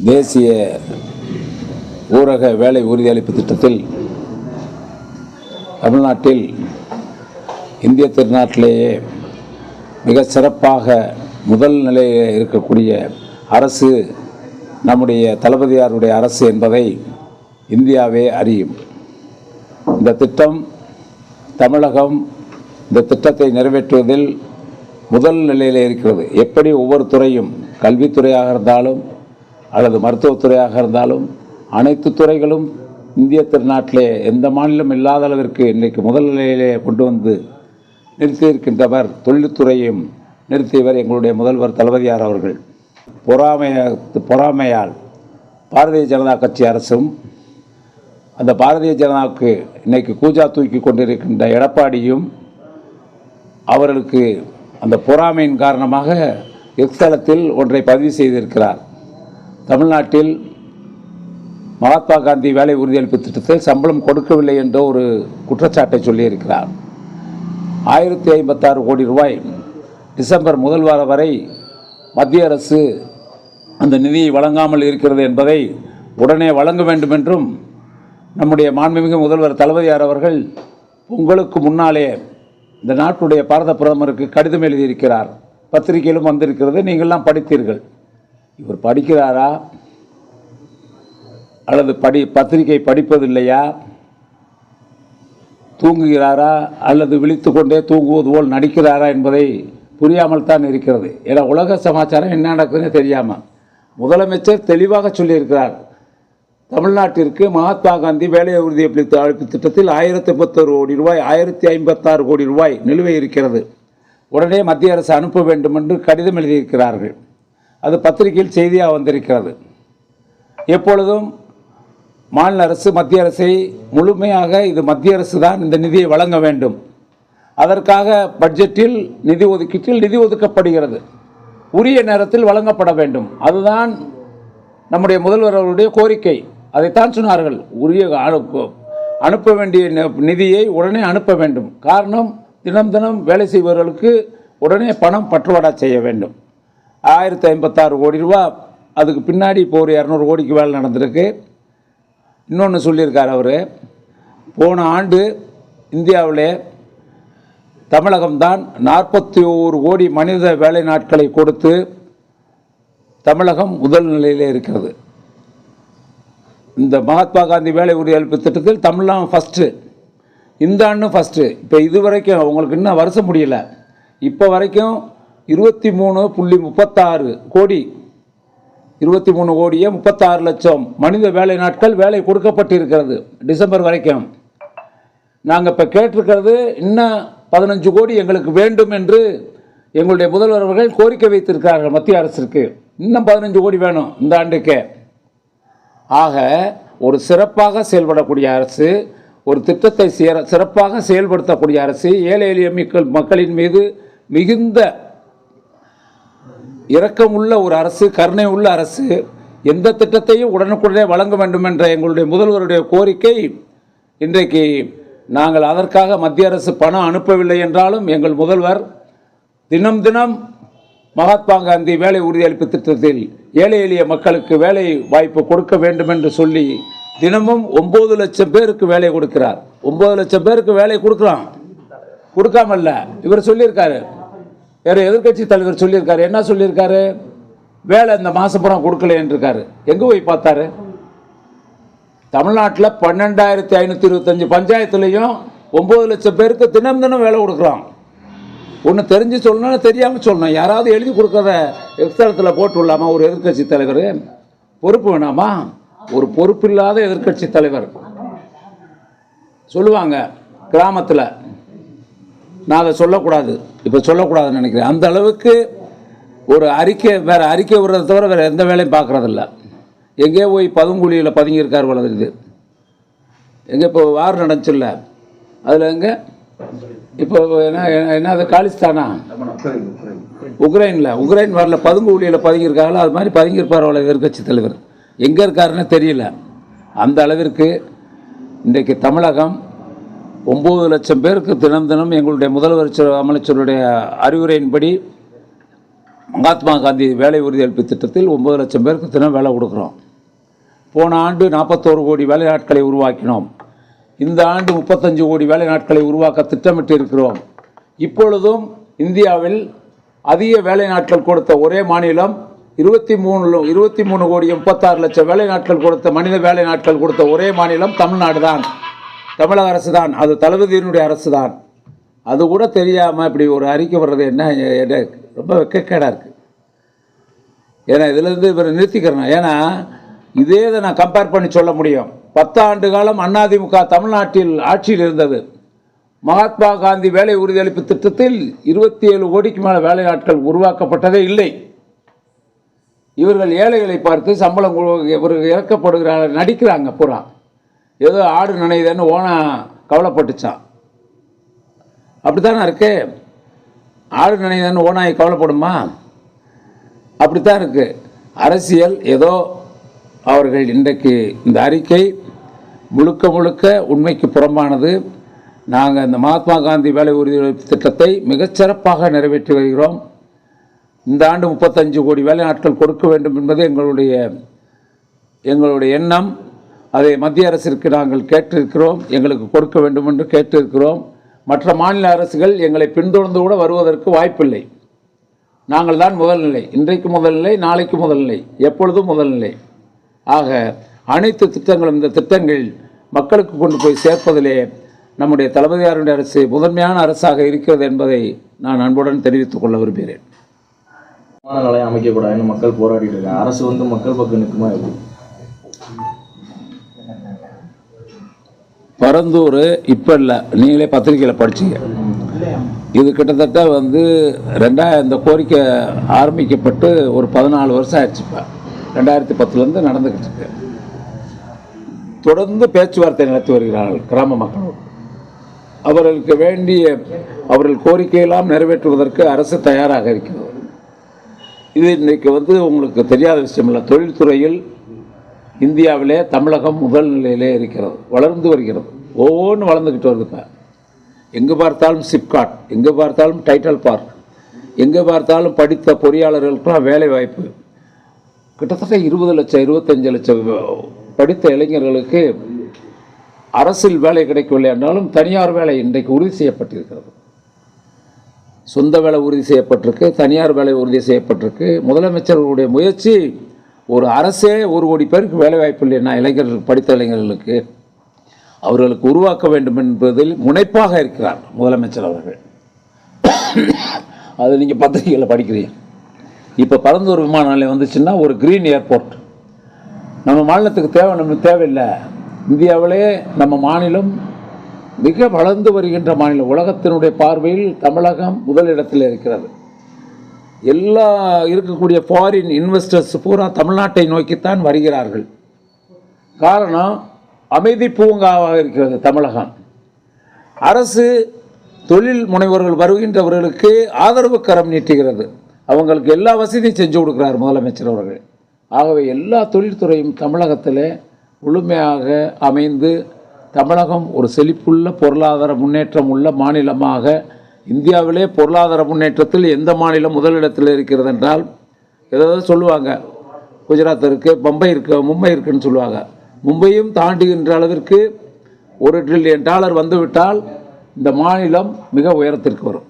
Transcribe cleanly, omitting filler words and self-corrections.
தேசிய ஊரக வேலை உறுதியளிப்பு திட்டத்தில் தமிழ்நாட்டில் இந்திய திருநாட்டிலேயே மிக சிறப்பாக முதல் நிலையில் இருக்கக்கூடிய அரசு நம்முடைய தளபதியாருடைய அரசு என்பதை இந்தியாவே அறியும். இந்த திட்டம் தமிழகம் இந்த திட்டத்தை நிறைவேற்றுவதில் முதல் நிலையில் இருக்கிறது. எப்படி ஒவ்வொரு துறையும், கல்வித்துறையாக இருந்தாலும் அல்லது மருத்துவத்துறையாக இருந்தாலும், அனைத்து துறைகளும் இந்திய திருநாட்டிலே எந்த மாநிலம் இல்லாத அளவிற்கு இன்றைக்கு முதல் நிலையிலே கொண்டு வந்து நிறுத்தியிருக்கின்றவர். தொழில்துறையும் நிறுத்தியவர் எங்களுடைய முதல்வர் தளபதியார் அவர்கள். பொறாமையால் பாரதிய ஜனதா கட்சி அரசும் அந்த பாரதிய ஜனதாவுக்கு இன்றைக்கு கூஜா தூக்கி கொண்டிருக்கின்ற எடப்பாடியும் அவர்களுக்கு அந்த பொறாமையின் காரணமாக எக்ஸ்தலத்தில் ஒன்றை பதிவு செய்திருக்கிறார். தமிழ்நாட்டில் மகாத்மா காந்தி வேலை உறுதியளிப்பு திட்டத்தில் சம்பளம் கொடுக்கவில்லை என்ற ஒரு குற்றச்சாட்டை சொல்லியிருக்கிறார். 1056 கோடி ரூபாய் டிசம்பர் முதல் வாரம் வரை மத்திய அரசு அந்த நிதியை வழங்காமல் இருக்கிறது என்பதை உடனே வழங்க வேண்டும் என்றும் நம்முடைய மாண்புமிகு முதல்வர் தளபதியார் அவர்கள் உங்களுக்கு முன்னாலே இந்த நாட்டுடைய பாரத பிரதமருக்கு கடிதம் எழுதியிருக்கிறார். பத்திரிகையிலும் வந்திருக்கிறது, நீங்கள்லாம் படித்தீர்கள். இவர் படிக்கிறாரா அல்லது பத்திரிகை படிப்பதில்லையா, தூங்குகிறாரா அல்லது விழித்து கொண்டே தூங்குவது போல் நடிக்கிறாரா என்பதை புரியாமல் தான் இருக்கிறது. ஏன்னா உலக சமாச்சாரம் என்ன நடக்குதுன்னு தெரியாமல் முதலமைச்சர் தெளிவாக சொல்லியிருக்கிறார். தமிழ்நாட்டிற்கு மகாத்மா காந்தி வேலை உறுதியளிப்பு திட்டத்தில் 1051 கோடி ரூபாய் 1056 கோடி ரூபாய் நிலுவை இருக்கிறது, உடனே மத்திய அரசு அனுப்ப வேண்டும் என்று கடிதம் எழுதியிருக்கிறார்கள். அது பத்திரிகையில் செய்தியாக வந்திருக்கிறது. எப்பொழுதும் மாநில அரசு மத்திய அரசை முழுமையாக இது மத்திய அரசு தான் இந்த நிதியை வழங்க வேண்டும், அதற்காக பட்ஜெட்டில் நிதி ஒதுக்கீட்டில் நிதி ஒதுக்கப்படுகிறது, உரிய நேரத்தில் வழங்கப்பட வேண்டும். அதுதான் நம்முடைய முதல்வர் அவருடைய கோரிக்கை. அதைத்தான் சொன்னார்கள், உரிய அனுப்ப வேண்டிய நிதியை உடனே அனுப்ப வேண்டும். காரணம், தினம் தினம் வேலை செய்பவர்களுக்கு உடனே பணம் பற்றுவாடா செய்ய வேண்டும். 1056 கோடி ரூபா, அதுக்கு பின்னாடி இப்போ ஒரு 200 கோடிக்கு வேலை நடந்திருக்கு. இன்னொன்று சொல்லியிருக்கார் அவர், போன ஆண்டு இந்தியாவிலே தமிழகம்தான் 41 கோடி மனித வேலை நாட்களை கொடுத்து தமிழகம் முதல் நிலையிலே இருக்கிறது. இந்த மகாத்மா காந்தி வேலை உறுதியளிப்பு திட்டத்தில் தமிழ்நாடு ஃபஸ்ட்டு, இந்த ஆண்டும் ஃபஸ்ட்டு. இப்போ இது வரைக்கும் உங்களுக்கு இன்னும் வருஷம் முடியல, இப்போ வரைக்கும் 23.36 கோடி, 23 கோடியே 36 லட்சம் மனித வேலை நாட்கள் வேலை கொடுக்கப்பட்டிருக்கிறது டிசம்பர் வரைக்கும். நாங்கள் இப்போ கேட்டிருக்கிறது இன்னும் 15 கோடி எங்களுக்கு வேண்டும் என்று எங்களுடைய முதல்வர் அவர்கள் கோரிக்கை வைத்திருக்கிறார்கள் மத்திய அரசிற்கு. இன்னும் 15 கோடி வேணும் இந்த ஆண்டுக்கே. ஆக ஒரு சிறப்பாக செயல்படக்கூடிய அரசு, ஒரு திட்டத்தை சிறப்பாக செயல்படுத்தக்கூடிய அரசு, ஏழை எளிய மக்களின் மீது மிகுந்த இரக்கமுள்ள ஒரு அரசு, கருணை உள்ள அரசு, எந்த திட்டத்தையும் உடனுக்குடனே வழங்க வேண்டும் என்ற எங்களுடைய முதல்வருடைய கோரிக்கை. இன்றைக்கு நாங்கள் அதற்காக மத்திய அரசு பணம் அனுப்பவில்லை என்றாலும் எங்கள் முதல்வர் தினம் தினம் மகாத்மா காந்தி வேலை உறுதியளிப்பு திட்டத்தில் ஏழை எளிய மக்களுக்கு வேலை வாய்ப்பு கொடுக்க வேண்டும் என்று சொல்லி தினமும் 9 லட்சம் பேருக்கு வேலை கொடுக்கிறார். 9 லட்சம் பேருக்கு வேலை கொடுக்காமல்ல, இவர் சொல்லியிருக்காரு, வேறு எதிர்கட்சி தலைவர் சொல்லியிருக்காரு. என்ன சொல்லியிருக்காரு? வேலை இந்த மாதம் பூரா கொடுக்கல என்றிருக்காரு. எங்கே போய் பார்த்தாரு? தமிழ்நாட்டில் 12,525 பஞ்சாயத்துலேயும் 9 லட்சம் பேருக்கு தினம் தினம் வேலை கொடுக்குறோம். ஒன்று தெரிஞ்சு சொல்லணும், தெரியாமல் சொல்லணும். யாராவது எழுதி கொடுக்குறத எக்ஸ்தலத்தில் போட்டு விடலாமா ஒரு எதிர்கட்சி தலைவர்? பொறுப்பு வேணாமா? ஒரு பொறுப்பில்லாத எதிர்கட்சி தலைவர் சொல்லுவாங்க கிராமத்தில். நான் அதை சொல்லக்கூடாது, இப்போ சொல்லக்கூடாதுன்னு நினைக்கிறேன். அந்த அளவுக்கு ஒரு வேறு அறிக்கை விடுறதை தவிர வேறு எந்த வேலையும் பார்க்குறதில்ல. எங்கேயோ போய் பதுங்குழியில் பதுங்கியிருக்கார் வளருது. எங்கே இப்போ வார் நடந்துச்சுல்ல, அதில் எங்கே இப்போ என்னது காலிஸ்தானா, உக்ரைன் வரல, பதுங்குழியில் பதுங்கியிருக்காங்களோ அது மாதிரி பதுங்கியிருப்பார் அவ்வளோ எதிர்கட்சி தலைவர். எங்கே இருக்காருன்னு தெரியல. அந்த அளவிற்கு இன்றைக்கு தமிழகம் 9 லட்சம் பேருக்கு தினம் தினம் எங்களுடைய முதல்வர் அமைச்சருடைய அறிவுரையின்படி மகாத்மா காந்தி வேலை உறுதியளிப்பு திட்டத்தில் 9 லட்சம் பேருக்கு தினம் வேலை கொடுக்குறோம். போன ஆண்டு 41 கோடி வேலை நாட்களை உருவாக்கினோம். இந்த ஆண்டு 35 கோடி வேலை நாட்களை உருவாக்க திட்டமிட்டு இருக்கிறோம். இப்பொழுதும் இந்தியாவில் அதிக வேலை நாட்கள் கொடுத்த ஒரே மாநிலம் 23 கோடி 36 லட்சம் வேலை நாட்கள் கொடுத்த மனித வேலை நாட்கள் கொடுத்த ஒரே மாநிலம் தமிழ்நாடு தான், தமிழக அரசு தான். அது தளபதியினுடைய அரசு தான். அது கூட தெரியாமல் இப்படி ஒரு அறிக்கை வர்றது என்ன ரொம்ப வெக்கக்கேடாக இருக்குது. ஏன்னா இதிலேருந்து இவர் நிறுத்திக்கிறேன். ஏன்னா இதே இதை நான் கம்பேர் பண்ணி சொல்ல முடியும். 10 ஆண்டு காலம் அதிமுக தமிழ்நாட்டில் ஆட்சியில் இருந்தது. மகாத்மா காந்தி வேலை உறுதியளிப்பு திட்டத்தில் 27 கோடிக்கு மேலே வேலை நாட்கள் உருவாக்கப்பட்டதே இல்லை. இவர்கள் ஏழைகளை பார்த்து சம்பளம் இவர்கள் இறக்கப்படுகிறார்கள், நடிக்கிறாங்க. பூரா ஏதோ ஆடு நினைதுன்னு ஓனா கவலைப்பட்டுச்சான். அப்படித்தானே இருக்கு. ஆடு நினைதுன்னு ஓனாய் கவலைப்படுமா? அப்படித்தான் இருக்கு அரசியல். ஏதோ அவர்கள் இன்றைக்கு இந்த அறிக்கை முழுக்க முழுக்க உண்மைக்கு புறம்பானது. நாங்கள் இந்த மகாத்மா காந்தி வேலை உறுதியளிப்பு திட்டத்தை மிகச்சிறப்பாக நிறைவேற்றி வருகிறோம். இந்த ஆண்டு 35 கோடி வேலை நாட்கள் கொடுக்க வேண்டும் என்பது எங்களுடைய எண்ணம். அதை மத்திய அரசிற்கு நாங்கள் கேட்டிருக்கிறோம். எங்களுக்கு கொடுக்க வேண்டும் என்று கேட்டிருக்கிறோம். மற்ற மாநில அரசுகள் எங்களை பின்தொடர்ந்து கூட வருவதற்கு வாய்ப்பில்லை. நாங்கள் தான் முதல்நிலை. இன்றைக்கு முதல்நிலை, நாளைக்கு முதல்நிலை, எப்பொழுதும் முதல்நிலை. ஆக அனைத்து திட்டங்களும், இந்த திட்டங்கள் மக்களுக்கு கொண்டு போய் சேர்ப்பதிலே நம்முடைய தளபதியாருடைய அரசு முதன்மையான அரசாக இருக்கிறது என்பதை நான் அன்புடன் தெரிவித்துக் கொள்ள விரும்புகிறேன். நிலையம் அமைக்கக்கூடாதுன்னு மக்கள் போராடிட்டு இருக்காங்க. அரசு மக்கள் பக்கம் நிற்குமா? எப்படி? பரந்தூர் இப்போ இல்லை, நீங்களே பத்திரிகையில் படிச்சிங்க. இது கிட்டத்தட்ட இந்த கோரிக்கை ஆரம்பிக்கப்பட்டு ஒரு 14 வருஷம் ஆயிடுச்சு. இப்போ 2010 நடந்துக்கிட்டு இருக்கு. தொடர்ந்து பேச்சுவார்த்தை நடத்தி வருகிறார்கள் கிராம மக்களோடு. அவர்களுக்கு வேண்டிய அவர்கள் கோரிக்கையெல்லாம் நிறைவேற்றுவதற்கு அரசு தயாராக இருக்கிறது. இது இன்றைக்கு உங்களுக்கு தெரியாத விஷயம் இல்லை. தொழில்துறையில் இந்தியாவிலே தமிழகம் முதல் நிலையிலே இருக்கிறது, வளர்ந்து வருகிறது. ஒவ்வொன்றும் வளர்ந்துக்கிட்டு வருது. இப்போ எங்கே பார்த்தாலும் சிப்காட், எங்கே பார்த்தாலும் டைட்டல் பார்க், எங்கே பார்த்தாலும் படித்த பொறியாளர்களுக்கெல்லாம் வேலை வாய்ப்பு. கிட்டத்தட்ட 20 லட்சம் 25 லட்சம் படித்த இளைஞர்களுக்கு அரசில் வேலை கிடைக்கவில்லை என்றாலும் தனியார் வேலை இன்றைக்கு உறுதி செய்யப்பட்டிருக்கிறது. சொந்த வேலை உறுதி செய்யப்பட்டிருக்கு, தனியார் வேலை உறுதி செய்யப்பட்டிருக்கு. முதலமைச்சர்களுடைய முயற்சி, ஒரு அரசே 1 கோடி பேருக்கு வேலை வாய்ப்பு இல்லைன்னா இளைஞர்கள், படித்த இளைஞர்களுக்கு அவர்களுக்கு உருவாக்க வேண்டும் என்பதில் முனைப்பாக இருக்கிறார் முதலமைச்சர் அவர்கள். அது நீங்கள் பத்திரிகையில் படிக்கிறீங்க. இப்போ பரந்தூர் விமான நிலையம் வந்துச்சுன்னா ஒரு கிரீன் ஏர்போர்ட் நம்ம மாநிலத்துக்கு தேவையில்லை. இந்தியாவிலே நம்ம மாநிலம் மிக வளர்ந்து வருகின்ற மாநிலம். உலகத்தினுடைய பார்வையில் தமிழகம் முதலிடத்தில் இருக்கிறது. எல்லா இருக்கக்கூடிய ஃபாரின் இன்வெஸ்டர்ஸ் பூரா தமிழ்நாட்டை நோக்கித்தான் வருகிறார்கள். காரணம், அமைதி பூங்காவாக இருக்கிறது தமிழகம். அரசு தொழில் முனைவர்கள் வருகின்றவர்களுக்கு ஆதரவு கரம் நீட்டுகிறது. அவங்களுக்கு எல்லா வசதியும் செஞ்சு கொடுக்குறார் முதலமைச்சர் அவர்கள். ஆகவே எல்லா தொழில்துறையும் தமிழகத்தில் முழுமையாக அமைந்து தமிழகம் ஒரு செழிப்புள்ள பொருளாதார முன்னேற்றம் உள்ள மாநிலமாக, இந்தியாவிலே பொருளாதார முன்னேற்றத்தில் எந்த மாநிலம் முதலிடத்தில் இருக்கிறது என்றால் ஏதாவது சொல்லுவாங்க, குஜராத் இருக்குது, மும்பை இருக்குன்னு சொல்லுவாங்க. மும்பையும் தாண்டுகின்ற அளவிற்கு $1 டிரில்லியன் வந்துவிட்டால் இந்த மாநிலம் மிக உயரத்திற்கு வரும்.